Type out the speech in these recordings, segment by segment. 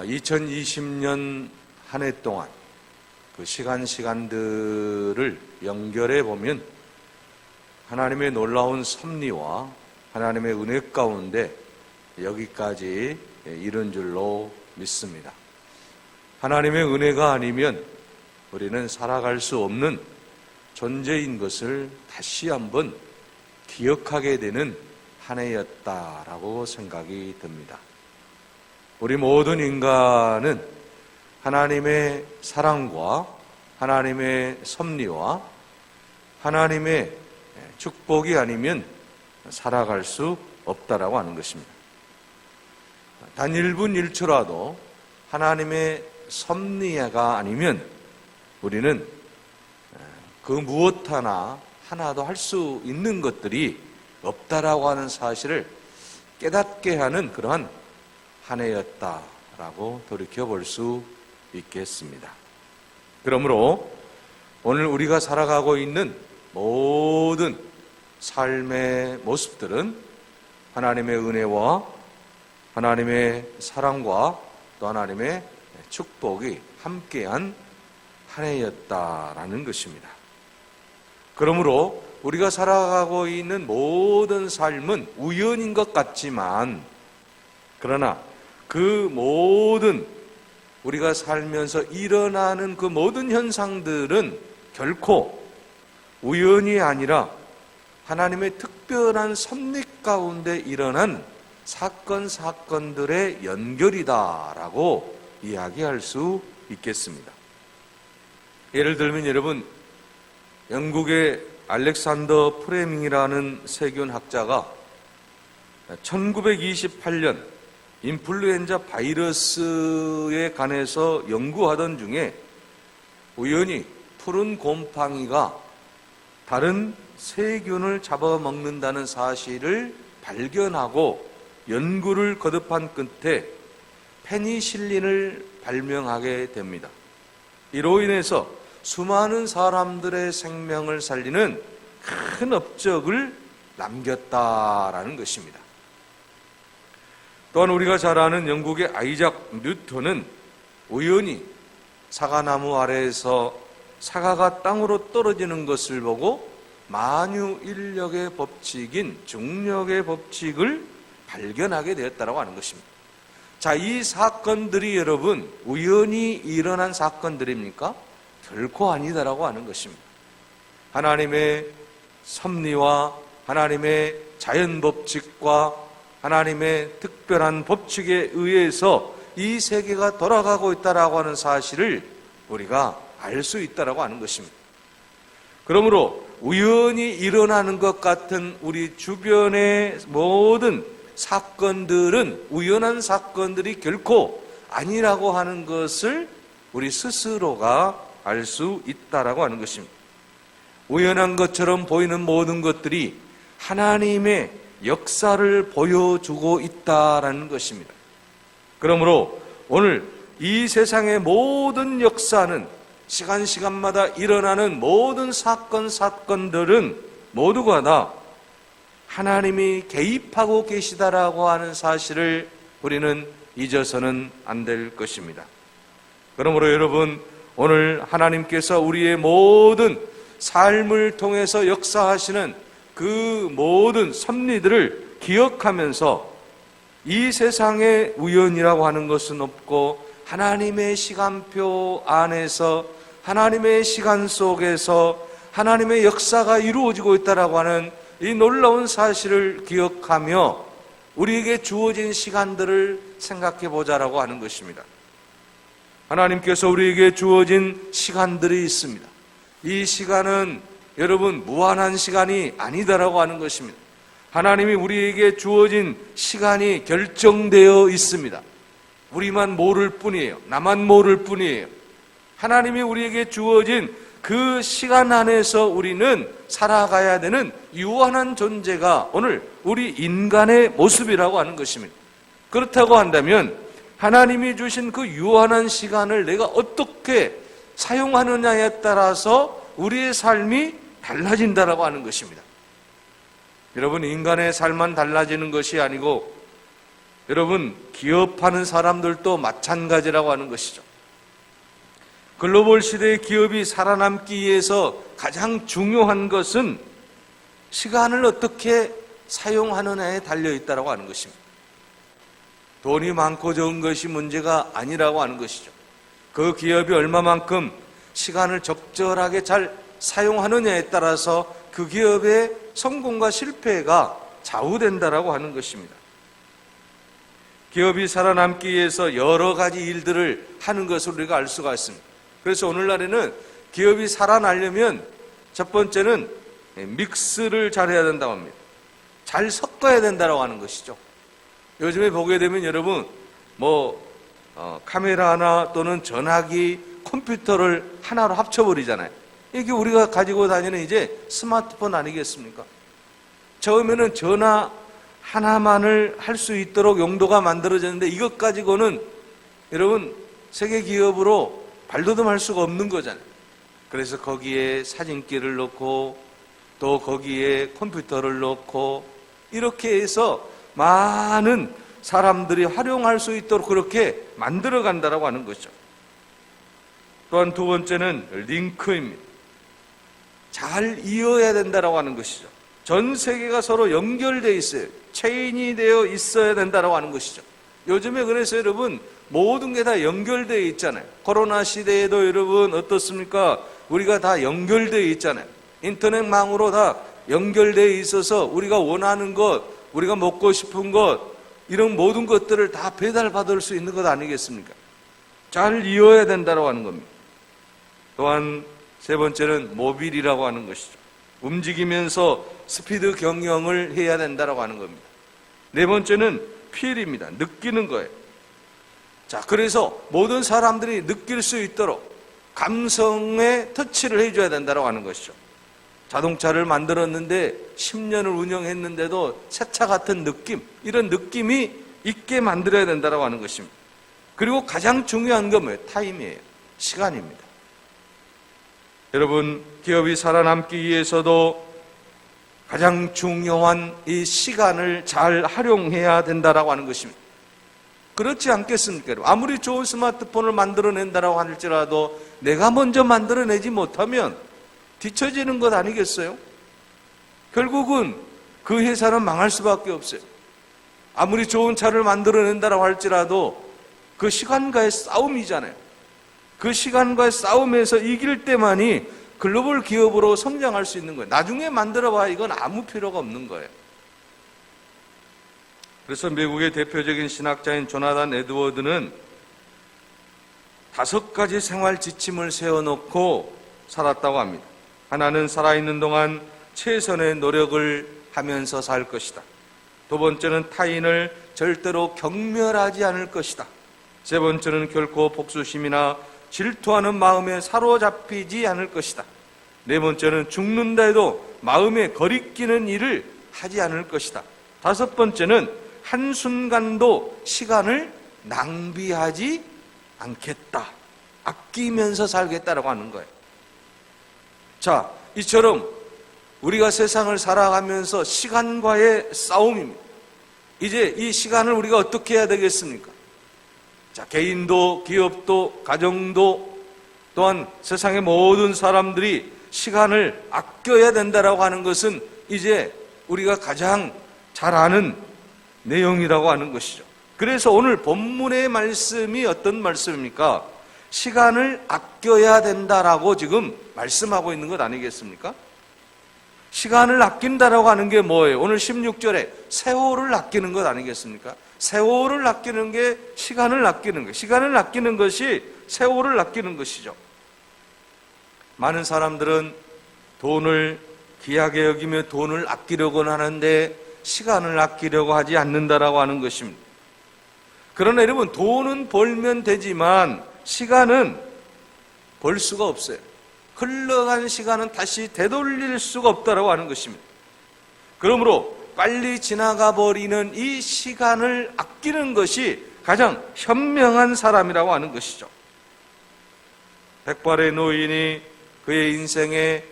2020년 한 해 동안 그 시간들을 연결해 보면 하나님의 놀라운 섭리와 하나님의 은혜 가운데 여기까지 이른 줄로 믿습니다. 하나님의 은혜가 아니면 우리는 살아갈 수 없는 존재인 것을 다시 한번 기억하게 되는 한 해였다라고 생각이 듭니다. 우리 모든 인간은 하나님의 사랑과 하나님의 섭리와 하나님의 축복이 아니면 살아갈 수 없다라고 하는 것입니다. 단 1분 1초라도 하나님의 섭리가 아니면 우리는 그 무엇 하나도 할 수 있는 것들이 없다라고 하는 사실을 깨닫게 하는 그러한 한 해였다라고 돌이켜 볼 수 있겠습니다. 그러므로 오늘 우리가 살아가고 있는 모든 삶의 모습들은 하나님의 은혜와 하나님의 사랑과 또 하나님의 축복이 함께한 한 해였다라는 것입니다. 그러므로 우리가 살아가고 있는 모든 삶은 우연인 것 같지만 그러나 그 모든 우리가 살면서 일어나는 그 모든 현상들은 결코 우연이 아니라 하나님의 특별한 섭리 가운데 일어난 사건들의 연결이다라고 이야기할 수 있겠습니다. 예를 들면 여러분, 영국의 알렉산더 프레밍이라는 세균학자가 1928년 인플루엔자 바이러스에 관해서 연구하던 중에 우연히 푸른 곰팡이가 다른 세균을 잡아먹는다는 사실을 발견하고 연구를 거듭한 끝에 페니실린을 발명하게 됩니다. 이로 인해서 수많은 사람들의 생명을 살리는 큰 업적을 남겼다라는 것입니다. 또한 우리가 잘 아는 영국의 아이작 뉴턴은 우연히 사과나무 아래에서 사과가 땅으로 떨어지는 것을 보고 만유인력의 법칙인 중력의 법칙을 발견하게 되었다고 하는 것입니다. 자, 이 사건들이 여러분 우연히 일어난 사건들입니까? 결코 아니다라고 하는 것입니다. 하나님의 섭리와 하나님의 자연 법칙과 하나님의 특별한 법칙에 의해서 이 세계가 돌아가고 있다라고 하는 사실을 우리가 알 수 있다라고 하는 것입니다. 그러므로 우연히 일어나는 것 같은 우리 주변의 모든 사건들은 우연한 사건들이 결코 아니라고 하는 것을 우리 스스로가 알 수 있다라고 하는 것입니다. 우연한 것처럼 보이는 모든 것들이 하나님의 역사를 보여주고 있다라는 것입니다. 그러므로 오늘 이 세상의 모든 역사는 시간마다 일어나는 모든 사건들은 모두가 다 하나님이 개입하고 계시다라고 하는 사실을 우리는 잊어서는 안 될 것입니다. 그러므로 여러분, 오늘 하나님께서 우리의 모든 삶을 통해서 역사하시는 그 모든 섭리들을 기억하면서 이 세상에 우연이라고 하는 것은 없고 하나님의 시간표 안에서 하나님의 시간 속에서 하나님의 역사가 이루어지고 있다라고 하는 이 놀라운 사실을 기억하며 우리에게 주어진 시간들을 생각해 보자라고 하는 것입니다. 하나님께서 우리에게 주어진 시간들이 있습니다. 이 시간은 여러분 무한한 시간이 아니다라고 하는 것입니다. 하나님이 우리에게 주어진 시간이 결정되어 있습니다. 우리만 모를 뿐이에요. 나만 모를 뿐이에요. 하나님이 우리에게 주어진 그 시간 안에서 우리는 살아가야 되는 유한한 존재가 오늘 우리 인간의 모습이라고 하는 것입니다. 그렇다고 한다면 하나님이 주신 그 유한한 시간을 내가 어떻게 사용하느냐에 따라서 우리의 삶이 달라진다라고 하는 것입니다. 여러분, 인간의 삶만 달라지는 것이 아니고 여러분, 기업하는 사람들도 마찬가지라고 하는 것이죠. 글로벌 시대의 기업이 살아남기 위해서 가장 중요한 것은 시간을 어떻게 사용하느냐에 달려있다고 하는 것입니다. 돈이 많고 적은 것이 문제가 아니라고 하는 것이죠. 그 기업이 얼마만큼 시간을 적절하게 잘 사용하느냐에 따라서 그 기업의 성공과 실패가 좌우된다라고 하는 것입니다. 기업이 살아남기 위해서 여러 가지 일들을 하는 것을 우리가 알 수가 있습니다. 그래서 오늘날에는 기업이 살아나려면 첫 번째는 믹스를 잘해야 된다고 합니다. 잘 섞어야 된다고 하는 것이죠. 요즘에 보게 되면 여러분 카메라 하나 또는 전화기, 컴퓨터를 하나로 합쳐버리잖아요. 이게 우리가 가지고 다니는 이제 스마트폰 아니겠습니까? 처음에는 전화 하나만을 할 수 있도록 용도가 만들어졌는데 이것 가지고는 여러분 세계 기업으로 발돋움할 수가 없는 거잖아요. 그래서 거기에 사진기를 넣고 또 거기에 컴퓨터를 넣고 이렇게 해서 많은 사람들이 활용할 수 있도록 그렇게 만들어 간다라고 하는 거죠. 또한 두 번째는 링크입니다. 잘 이어야 된다라고 하는 것이죠. 전 세계가 서로 연결되어 있어요. 체인이 되어 있어야 된다라고 하는 것이죠. 요즘에 그래서 여러분 모든 게 다 연결되어 있잖아요. 코로나 시대에도 여러분 어떻습니까? 우리가 다 연결되어 있잖아요. 인터넷망으로 다 연결되어 있어서 우리가 원하는 것, 우리가 먹고 싶은 것, 이런 모든 것들을 다 배달받을 수 있는 것 아니겠습니까? 잘 이어야 된다고 하는 겁니다. 또한 세 번째는 모빌이라고 하는 것이죠. 움직이면서 스피드 경영을 해야 된다고 하는 겁니다. 네 번째는 필입니다. 느끼는 거예요. 자, 그래서 모든 사람들이 느낄 수 있도록 감성의 터치를 해줘야 된다고 하는 것이죠. 자동차를 만들었는데 10년을 운영했는데도 새 차 같은 느낌, 이런 느낌이 있게 만들어야 된다고 하는 것입니다. 그리고 가장 중요한 건 뭐예요? 타임이에요. 시간입니다. 여러분, 기업이 살아남기 위해서도 가장 중요한 이 시간을 잘 활용해야 된다고 하는 것입니다. 그렇지 않겠습니까? 아무리 좋은 스마트폰을 만들어낸다고 할지라도 내가 먼저 만들어내지 못하면 뒤처지는 것 아니겠어요? 결국은 그 회사는 망할 수밖에 없어요. 아무리 좋은 차를 만들어낸다고 할지라도 그 시간과의 싸움이잖아요. 그 시간과의 싸움에서 이길 때만이 글로벌 기업으로 성장할 수 있는 거예요. 나중에 만들어봐야 이건 아무 필요가 없는 거예요. 그래서 미국의 대표적인 신학자인 조나단 에드워드는 5가지 생활 지침을 세워놓고 살았다고 합니다. 하나는 살아있는 동안 최선의 노력을 하면서 살 것이다. 두 번째는 타인을 절대로 경멸하지 않을 것이다. 세 번째는 결코 복수심이나 질투하는 마음에 사로잡히지 않을 것이다. 네 번째는 죽는다 해도 마음에 거리끼는 일을 하지 않을 것이다. 다섯 번째는 한순간도 시간을 낭비하지 않겠다. 아끼면서 살겠다라고 하는 거예요. 자, 이처럼 우리가 세상을 살아가면서 시간과의 싸움입니다. 이제 이 시간을 우리가 어떻게 해야 되겠습니까? 자, 개인도, 기업도, 가정도, 또한 세상의 모든 사람들이 시간을 아껴야 된다라고 하는 것은 이제 우리가 가장 잘 아는 내용이라고 하는 것이죠. 그래서 오늘 본문의 말씀이 어떤 말씀입니까? 시간을 아껴야 된다라고 지금 말씀하고 있는 것 아니겠습니까? 시간을 아낀다라고 하는 게 뭐예요? 오늘 16절에 세월을 아끼는 것 아니겠습니까? 세월을 아끼는 게 시간을 아끼는 거예요. 시간을 아끼는 것이 세월을 아끼는 것이죠. 많은 사람들은 돈을 귀하게 여기며 돈을 아끼려고는 하는데 시간을 아끼려고 하지 않는다라고 하는 것입니다. 그러나 여러분, 돈은 벌면 되지만 시간은 벌 수가 없어요. 흘러간 시간은 다시 되돌릴 수가 없다라고 하는 것입니다. 그러므로 빨리 지나가 버리는 이 시간을 아끼는 것이 가장 현명한 사람이라고 하는 것이죠. 백발의 노인이 그의 인생의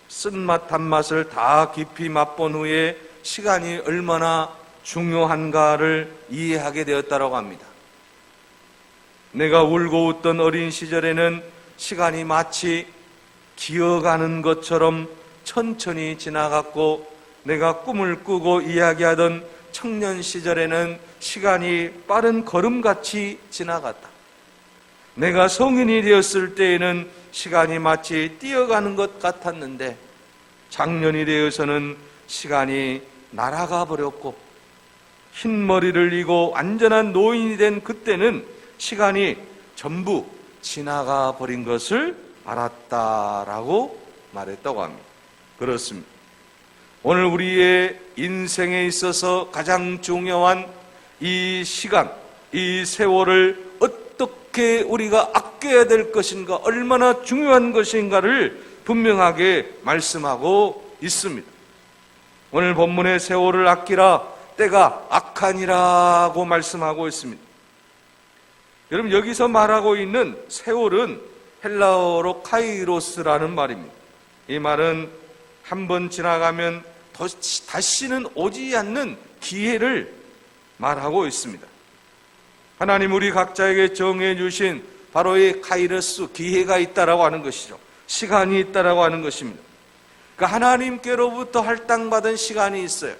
쓴맛 단맛을 다 깊이 맛본 후에 시간이 얼마나 중요한가를 이해하게 되었다고 합니다. 내가 울고 웃던 어린 시절에는 시간이 마치 기어가는 것처럼 천천히 지나갔고, 내가 꿈을 꾸고 이야기하던 청년 시절에는 시간이 빠른 걸음같이 지나갔다. 내가 성인이 되었을 때에는 시간이 마치 뛰어가는 것 같았는데, 장년이 되어서는 시간이 날아가 버렸고, 흰머리를 이고 완전한 노인이 된 그때는 시간이 전부 지나가 버린 것을 알았다라고 말했다고 합니다. 그렇습니다. 오늘 우리의 인생에 있어서 가장 중요한 이 시간, 이 세월을 어떻게 우리가 아껴야 될 것인가, 얼마나 중요한 것인가를 분명하게 말씀하고 있습니다. 오늘 본문의 세월을 아끼라, 때가 악하니라고 말씀하고 있습니다. 여러분, 여기서 말하고 있는 세월은 헬라어로 카이로스라는 말입니다. 이 말은 한번 지나가면 다시는 오지 않는 기회를 말하고 있습니다. 하나님 우리 각자에게 정해 주신 바로 이 카이로스, 기회가 있다라고 하는 것이죠. 시간이 있다라고 하는 것입니다. 그러니까 하나님께로부터 할당받은 시간이 있어요.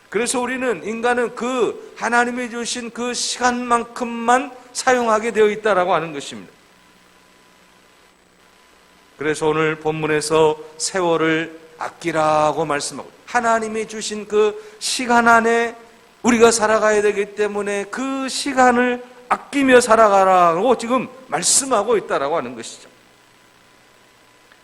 그래서 인간은 그 하나님이 주신 그 시간만큼만 사용하게 되어 있다라고 하는 것입니다. 그래서 오늘 본문에서 세월을 아끼라고 말씀하고, 하나님이 주신 그 시간 안에 우리가 살아가야 되기 때문에 그 시간을 아끼며 살아가라고 지금 말씀하고 있다라고 하는 것이죠.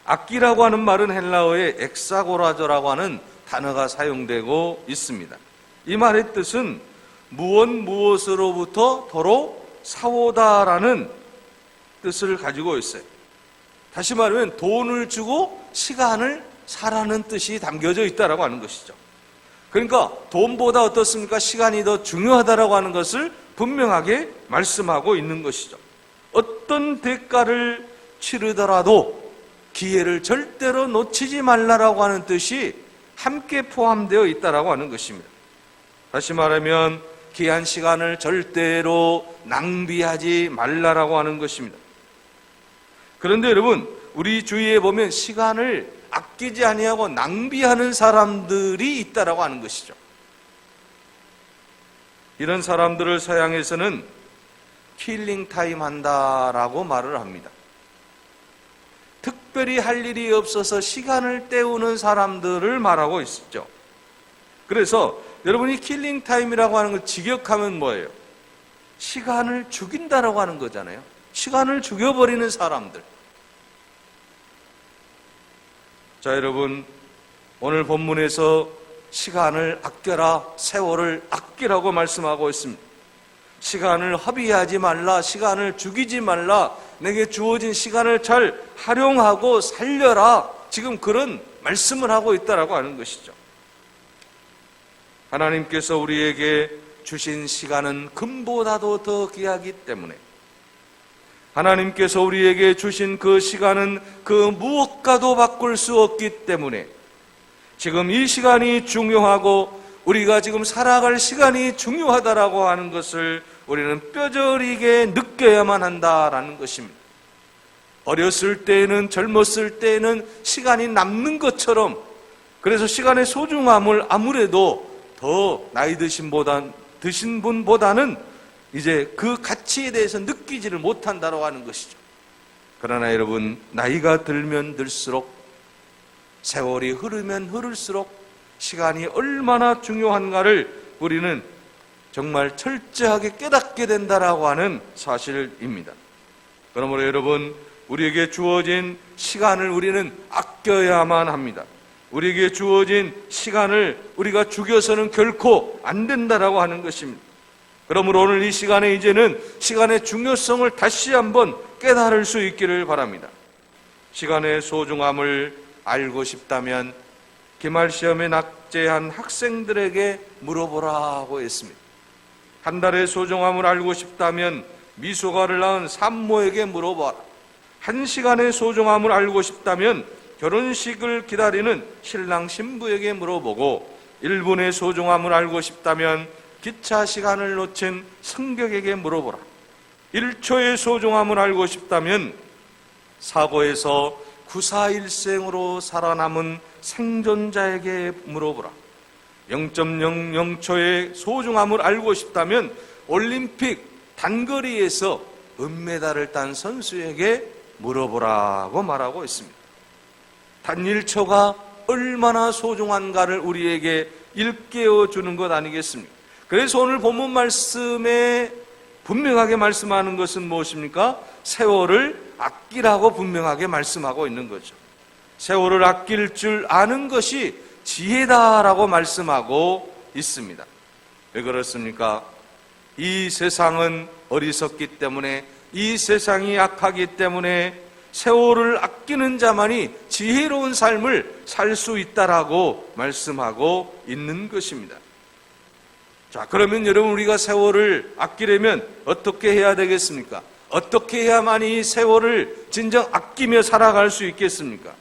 아끼라고 하는 말은 헬라어의 엑사고라조라고 하는 단어가 사용되고 있습니다. 이 말의 뜻은 무엇으로부터 도로 사오다라는 뜻을 가지고 있어요. 다시 말하면 돈을 주고 시간을 사라는 뜻이 담겨져 있다라고 하는 것이죠. 그러니까 돈보다 어떻습니까? 시간이 더 중요하다라고 하는 것을 분명하게 말씀하고 있는 것이죠. 어떤 대가를 치르더라도 기회를 절대로 놓치지 말라라고 하는 뜻이 함께 포함되어 있다라고 하는 것입니다. 다시 말하면 귀한 시간을 절대로 낭비하지 말라라고 하는 것입니다. 그런데 여러분, 우리 주위에 보면 시간을 아끼지 아니하고 낭비하는 사람들이 있다라고 하는 것이죠. 이런 사람들을 서양에서는 킬링 타임 한다라고 말을 합니다. 특별히 할 일이 없어서 시간을 때우는 사람들을 말하고 있죠. 그래서 여러분이 킬링 타임이라고 하는 걸 직역하면 뭐예요? 시간을 죽인다라고 하는 거잖아요. 시간을 죽여버리는 사람들. 자, 여러분, 오늘 본문에서 시간을 아껴라, 세월을 아끼라고 말씀하고 있습니다. 시간을 허비하지 말라, 시간을 죽이지 말라, 내게 주어진 시간을 잘 활용하고 살려라, 지금 그런 말씀을 하고 있다라고 하는 것이죠. 하나님께서 우리에게 주신 시간은 금보다도 더 귀하기 때문에, 하나님께서 우리에게 주신 그 시간은 그 무엇과도 바꿀 수 없기 때문에 지금 이 시간이 중요하고 우리가 지금 살아갈 시간이 중요하다라고 하는 것을 우리는 뼈저리게 느껴야만 한다라는 것입니다. 어렸을 때에는, 젊었을 때에는 시간이 남는 것처럼, 그래서 시간의 소중함을 아무래도 더 나이 드신 분보다는 이제 그 가치에 대해서 느끼지를 못한다고 하는 것이죠. 그러나 여러분, 나이가 들면 들수록, 세월이 흐르면 흐를수록 시간이 얼마나 중요한가를 우리는 정말 철저하게 깨닫게 된다라고 하는 사실입니다. 그러므로 여러분, 우리에게 주어진 시간을 우리는 아껴야만 합니다. 우리에게 주어진 시간을 우리가 죽여서는 결코 안 된다라고 하는 것입니다. 그러므로 오늘 이 시간에 이제는 시간의 중요성을 다시 한번 깨달을 수 있기를 바랍니다. 시간의 소중함을 알고 싶다면 기말시험에 낙제한 학생들에게 물어보라고 했습니다. 한 달의 소중함을 알고 싶다면 미소가를 낳은 산모에게 물어봐라. 한 시간의 소중함을 알고 싶다면 결혼식을 기다리는 신랑 신부에게 물어보고, 1분의 소중함을 알고 싶다면 기차 시간을 놓친 승객에게 물어보라. 1초의 소중함을 알고 싶다면 사고에서 구사일생으로 살아남은 생존자에게 물어보라. 0.00초의 소중함을 알고 싶다면 올림픽 단거리에서 은메달을 딴 선수에게 물어보라고 말하고 있습니다. 단 1초가 얼마나 소중한가를 우리에게 일깨워 주는 것 아니겠습니까? 그래서 오늘 본문 말씀에 분명하게 말씀하는 것은 무엇입니까? 세월을 아끼라고 분명하게 말씀하고 있는 거죠. 세월을 아낄 줄 아는 것이 지혜다라고 말씀하고 있습니다. 왜 그렇습니까? 이 세상은 어리석기 때문에, 이 세상이 악하기 때문에 세월을 아끼는 자만이 지혜로운 삶을 살 수 있다라고 말씀하고 있는 것입니다. 자, 그러면 여러분, 우리가 세월을 아끼려면 어떻게 해야 되겠습니까? 어떻게 해야만 이 세월을 진정 아끼며 살아갈 수 있겠습니까?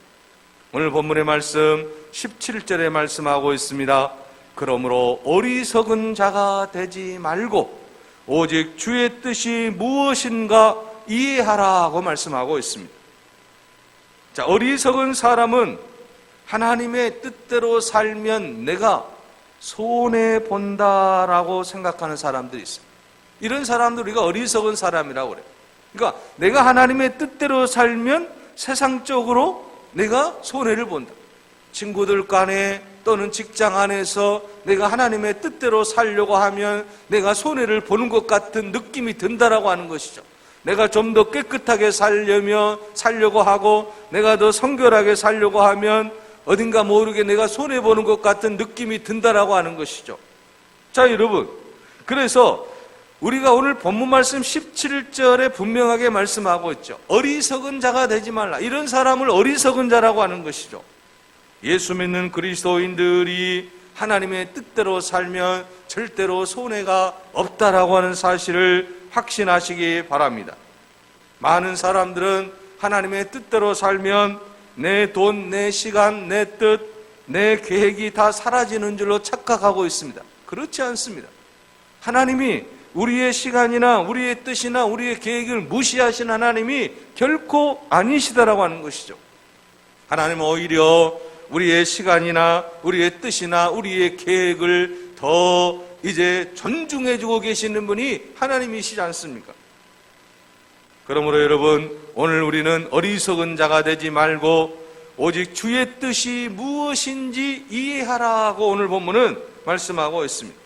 오늘 본문의 말씀 17절에 말씀하고 있습니다. 그러므로 어리석은 자가 되지 말고 오직 주의 뜻이 무엇인가 이해하라고 말씀하고 있습니다. 자, 어리석은 사람은 하나님의 뜻대로 살면 내가 손해본다라고 생각하는 사람들이 있어요. 이런 사람들 우리가 어리석은 사람이라고 그래요. 그러니까 내가 하나님의 뜻대로 살면 세상적으로 내가 손해를 본다. 친구들 간에 또는 직장 안에서 내가 하나님의 뜻대로 살려고 하면 내가 손해를 보는 것 같은 느낌이 든다라고 하는 것이죠. 내가 좀 더 깨끗하게 살려고 하고 내가 더 성결하게 살려고 하면 어딘가 모르게 내가 손해보는 것 같은 느낌이 든다라고 하는 것이죠. 자, 여러분, 그래서 우리가 오늘 본문 말씀 17절에 분명하게 말씀하고 있죠. 어리석은 자가 되지 말라. 이런 사람을 어리석은 자라고 하는 것이죠. 예수 믿는 그리스도인들이 하나님의 뜻대로 살면 절대로 손해가 없다라고 하는 사실을 확신하시기 바랍니다. 많은 사람들은 하나님의 뜻대로 살면 내 돈, 내 시간, 내 뜻, 내 계획이 다 사라지는 줄로 착각하고 있습니다. 그렇지 않습니다. 하나님이 우리의 시간이나 우리의 뜻이나 우리의 계획을 무시하신 하나님이 결코 아니시다라고 하는 것이죠. 하나님은 오히려 우리의 시간이나 우리의 뜻이나 우리의 계획을 더 이제 존중해주고 계시는 분이 하나님이시지 않습니까? 그러므로 여러분, 오늘 우리는 어리석은 자가 되지 말고 오직 주의 뜻이 무엇인지 이해하라고 오늘 본문은 말씀하고 있습니다.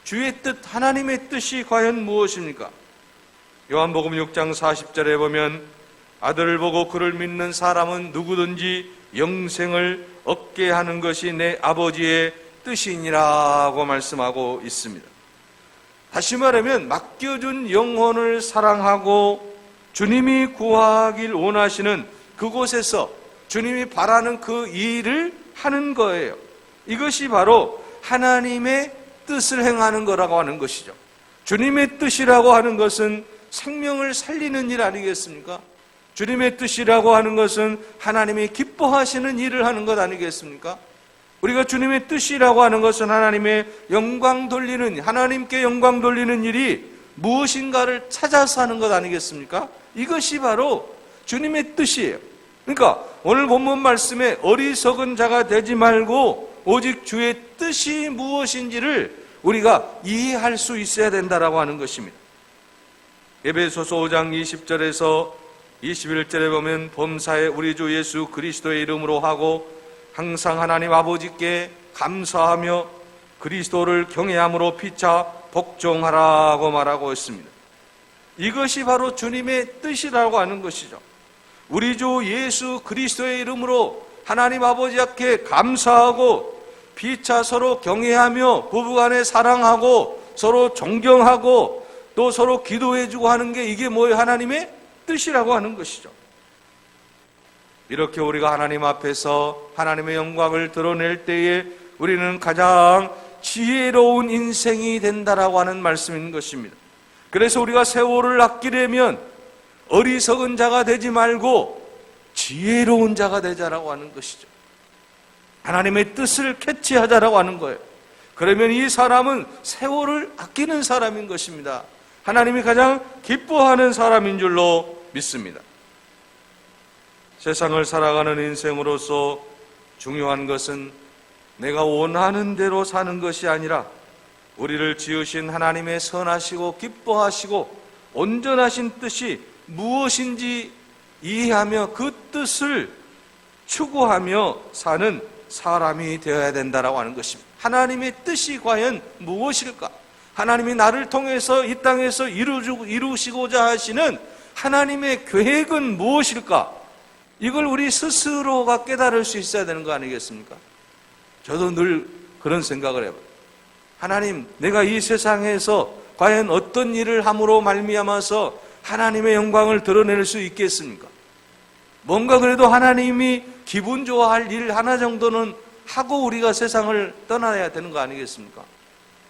주의 뜻, 하나님의 뜻이 과연 무엇입니까? 요한복음 6장 40절에 보면 아들을 보고 그를 믿는 사람은 누구든지 영생을 얻게 하는 것이 내 아버지의 뜻이니라고 말씀하고 있습니다. 다시 말하면 맡겨준 영혼을 사랑하고 주님이 구하길 원하시는 그곳에서 주님이 바라는 그 일을 하는 거예요. 이것이 바로 하나님의 뜻을 행하는 거라고 하는 것이죠. 주님의 뜻이라고 하는 것은 생명을 살리는 일 아니겠습니까? 주님의 뜻이라고 하는 것은 하나님이 기뻐하시는 일을 하는 것 아니겠습니까? 우리가 주님의 뜻이라고 하는 것은 하나님의 영광 돌리는, 하나님께 영광 돌리는 일이 무엇인가를 찾아서 하는 것 아니겠습니까? 이것이 바로 주님의 뜻이에요. 그러니까 오늘 본문 말씀에 어리석은 자가 되지 말고 오직 주의 뜻이 무엇인지를 우리가 이해할 수 있어야 된다라고 하는 것입니다. 에베소서 5장 20절에서 21절에 보면 범사에 우리 주 예수 그리스도의 이름으로 하고 항상 하나님 아버지께 감사하며 그리스도를 경외함으로 피차 복종하라고 말하고 있습니다. 이것이 바로 주님의 뜻이라고 하는 것이죠. 우리 주 예수 그리스도의 이름으로 하나님 아버지 앞에 감사하고 피차 서로 경외하며 부부간에 사랑하고 서로 존경하고 또 서로 기도해주고 하는 게 이게 뭐예요? 하나님의 뜻이라고 하는 것이죠. 이렇게 우리가 하나님 앞에서 하나님의 영광을 드러낼 때에 우리는 가장 지혜로운 인생이 된다라고 하는 말씀인 것입니다. 그래서 우리가 세월을 아끼려면 어리석은 자가 되지 말고 지혜로운 자가 되자라고 하는 것이죠. 하나님의 뜻을 캐치하자라고 하는 거예요. 그러면 이 사람은 세월을 아끼는 사람인 것입니다. 하나님이 가장 기뻐하는 사람인 줄로 믿습니다. 세상을 살아가는 인생으로서 중요한 것은 내가 원하는 대로 사는 것이 아니라 우리를 지으신 하나님의 선하시고 기뻐하시고 온전하신 뜻이 무엇인지 이해하며 그 뜻을 추구하며 사는 사람이 되어야 된다라고 하는 것입니다. 하나님의 뜻이 과연 무엇일까? 하나님이 나를 통해서 이 땅에서 이루시고자 하시는 하나님의 계획은 무엇일까? 이걸 우리 스스로가 깨달을 수 있어야 되는 거 아니겠습니까? 저도 늘 그런 생각을 해봐요. 하나님, 내가 이 세상에서 과연 어떤 일을 함으로 말미암아서 하나님의 영광을 드러낼 수 있겠습니까? 뭔가 그래도 하나님이 기분 좋아할 일 하나 정도는 하고 우리가 세상을 떠나야 되는 거 아니겠습니까?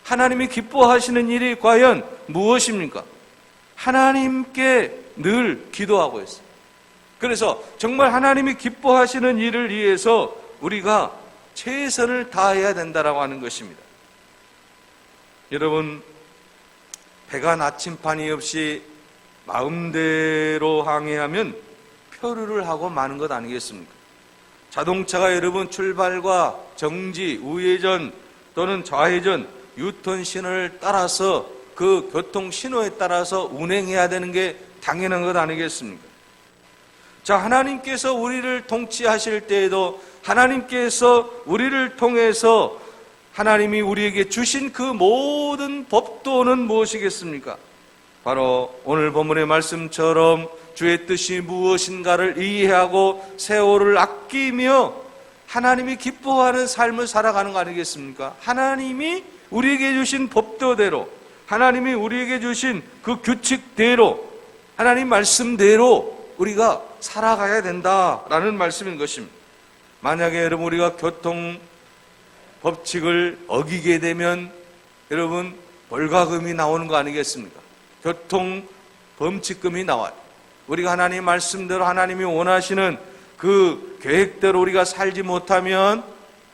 하나님이 기뻐하시는 일이 과연 무엇입니까? 하나님께 늘 기도하고 있어요. 그래서 정말 하나님이 기뻐하시는 일을 위해서 우리가 최선을 다해야 된다라고 하는 것입니다. 여러분, 배가 나침판이 없이 마음대로 항해하면 표류를 하고 마는 것 아니겠습니까? 자동차가 여러분 출발과 정지, 우회전 또는 좌회전, 유턴 신호를 따라서 그 교통 신호에 따라서 운행해야 되는 게 당연한 것 아니겠습니까? 자, 하나님께서 우리를 통치하실 때에도 하나님께서 우리를 통해서 하나님이 우리에게 주신 그 모든 법도는 무엇이겠습니까? 바로 오늘 본문의 말씀처럼 주의 뜻이 무엇인가를 이해하고 세월을 아끼며 하나님이 기뻐하는 삶을 살아가는 거 아니겠습니까? 하나님이 우리에게 주신 법도대로, 하나님이 우리에게 주신 그 규칙대로, 하나님 말씀대로 우리가 살아가야 된다라는 말씀인 것입니다. 만약에 여러분 우리가 교통 법칙을 어기게 되면 여러분 벌과금이 나오는 거 아니겠습니까? 교통 범칙금이 나와요. 우리가 하나님 말씀대로 하나님이 원하시는 그 계획대로 우리가 살지 못하면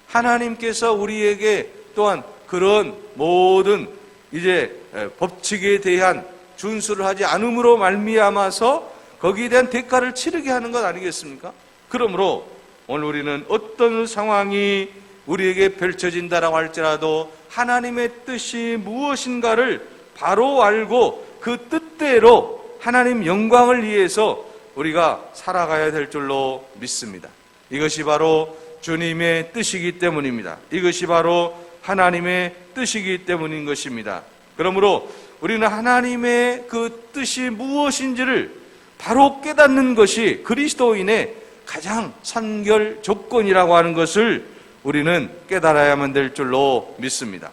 하나님께서 우리에게 또한 그런 모든 이제 법칙에 대한 준수를 하지 않음으로 말미암아서 거기에 대한 대가를 치르게 하는 것 아니겠습니까? 그러므로 오늘 우리는 어떤 상황이 우리에게 펼쳐진다라고 할지라도 하나님의 뜻이 무엇인가를 바로 알고 그 뜻대로 하나님 영광을 위해서 우리가 살아가야 될 줄로 믿습니다. 이것이 바로 주님의 뜻이기 때문입니다. 이것이 바로 하나님의 뜻이기 때문인 것입니다. 그러므로 우리는 하나님의 그 뜻이 무엇인지를 바로 깨닫는 것이 그리스도인의 가장 선결 조건이라고 하는 것을 우리는 깨달아야만 될 줄로 믿습니다.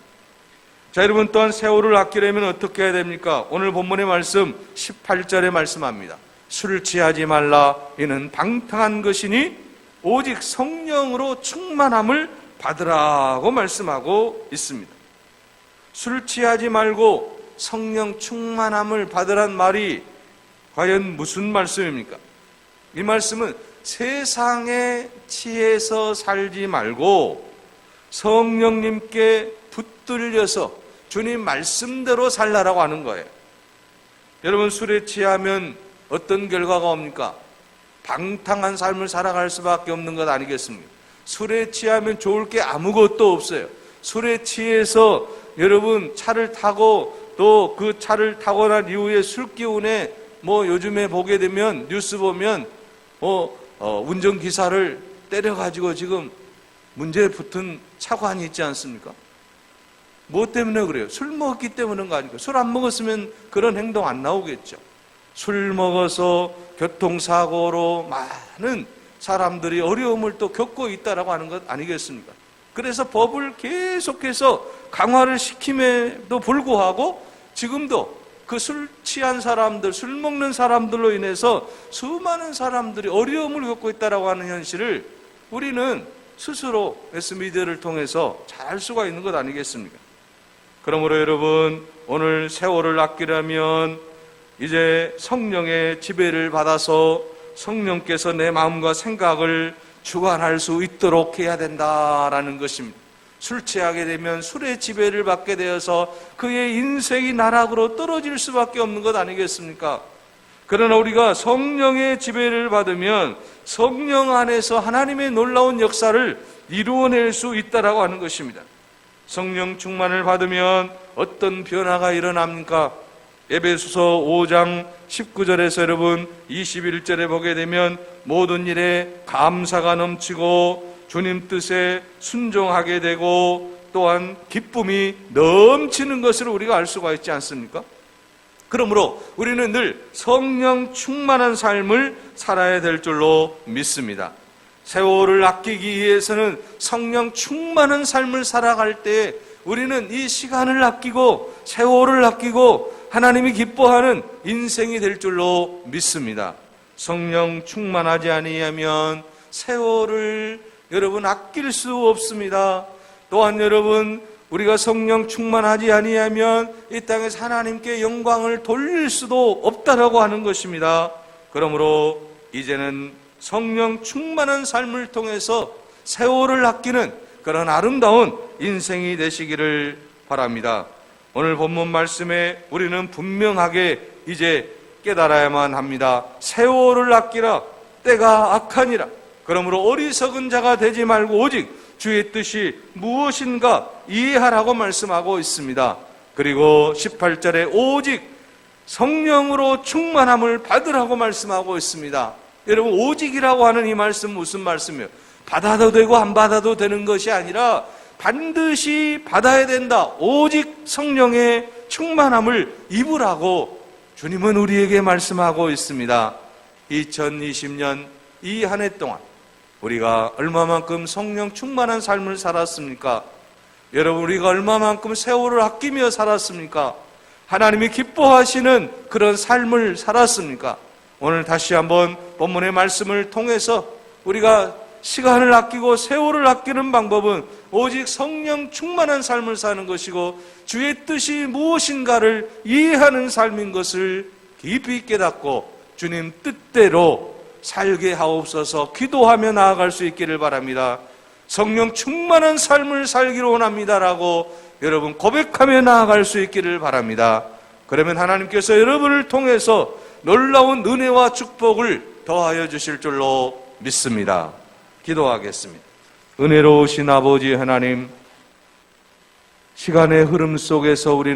자, 여러분 또한 세월을 아끼려면 어떻게 해야 됩니까? 오늘 본문의 말씀 18절에 말씀합니다. 술 취하지 말라. 이는 방탕한 것이니 오직 성령으로 충만함을 받으라고 말씀하고 있습니다. 술 취하지 말고 성령 충만함을 받으란 말이 과연 무슨 말씀입니까? 이 말씀은 세상에 취해서 살지 말고 성령님께 붙들려서 주님 말씀대로 살라라고 하는 거예요. 여러분, 술에 취하면 어떤 결과가 옵니까? 방탕한 삶을 살아갈 수밖에 없는 것 아니겠습니까? 술에 취하면 좋을 게 아무것도 없어요. 술에 취해서 여러분 차를 타고 또 그 차를 타고 난 이후에 술 기운에 요즘에 보게 되면 뉴스 보면 운전기사를 때려가지고 지금 문제에 붙은 차관이 있지 않습니까? 뭐 때문에 그래요? 술 먹었기 때문인 거 아닙니까? 술 안 먹었으면 그런 행동 안 나오겠죠. 술 먹어서 교통사고로 많은 사람들이 어려움을 또 겪고 있다라고 하는 것 아니겠습니까? 그래서 법을 계속해서 강화를 시킴에도 불구하고 지금도 그 술 취한 사람들, 술 먹는 사람들로 인해서 수많은 사람들이 어려움을 겪고 있다라고 하는 현실을 우리는 스스로 S미디어를 통해서 잘 알 수가 있는 것 아니겠습니까? 그러므로 여러분, 오늘 세월을 아끼려면 이제 성령의 지배를 받아서 성령께서 내 마음과 생각을 주관할 수 있도록 해야 된다라는 것입니다. 술 취하게 되면 술의 지배를 받게 되어서 그의 인생이 나락으로 떨어질 수밖에 없는 것 아니겠습니까? 그러나 우리가 성령의 지배를 받으면 성령 안에서 하나님의 놀라운 역사를 이루어낼 수 있다라고 하는 것입니다. 성령 충만을 받으면 어떤 변화가 일어납니까? 에베소서 5장 19절에서 여러분 21절에 보게 되면 모든 일에 감사가 넘치고 주님 뜻에 순종하게 되고 또한 기쁨이 넘치는 것을 우리가 알 수가 있지 않습니까? 그러므로 우리는 늘 성령 충만한 삶을 살아야 될 줄로 믿습니다. 세월을 아끼기 위해서는 성령 충만한 삶을 살아갈 때 우리는 이 시간을 아끼고 세월을 아끼고 하나님이 기뻐하는 인생이 될 줄로 믿습니다. 성령 충만하지 아니하면 세월을 여러분 아낄 수 없습니다. 또한 여러분 우리가 성령 충만하지 아니하면 이 땅에서 하나님께 영광을 돌릴 수도 없다라고 하는 것입니다. 그러므로 이제는 성령 충만한 삶을 통해서 세월을 아끼는 그런 아름다운 인생이 되시기를 바랍니다. 오늘 본문 말씀에 우리는 분명하게 이제 깨달아야만 합니다. 세월을 아끼라 때가 악하니라. 그러므로 어리석은 자가 되지 말고 오직 주의 뜻이 무엇인가 이해하라고 말씀하고 있습니다. 그리고 18절에 오직 성령으로 충만함을 받으라고 말씀하고 있습니다. 여러분 오직이라고 하는 이 말씀 무슨 말씀이에요? 받아도 되고 안 받아도 되는 것이 아니라 반드시 받아야 된다. 오직 성령의 충만함을 입으라고 주님은 우리에게 말씀하고 있습니다. 2020년 이 한 해 동안 우리가 얼마만큼 성령 충만한 삶을 살았습니까? 여러분 우리가 얼마만큼 세월을 아끼며 살았습니까? 하나님이 기뻐하시는 그런 삶을 살았습니까? 오늘 다시 한번 본문의 말씀을 통해서 우리가 시간을 아끼고 세월을 아끼는 방법은 오직 성령 충만한 삶을 사는 것이고 주의 뜻이 무엇인가를 이해하는 삶인 것을 깊이 깨닫고 주님 뜻대로 살게 하옵소서 기도하며 나아갈 수 있기를 바랍니다. 성령 충만한 삶을 살기로 원합니다라고 여러분 고백하며 나아갈 수 있기를 바랍니다. 그러면 하나님께서 여러분을 통해서 놀라운 은혜와 축복을 더하여 주실 줄로 믿습니다. 기도하겠습니다. 은혜로우신 아버지 하나님, 시간의 흐름 속에서 우리는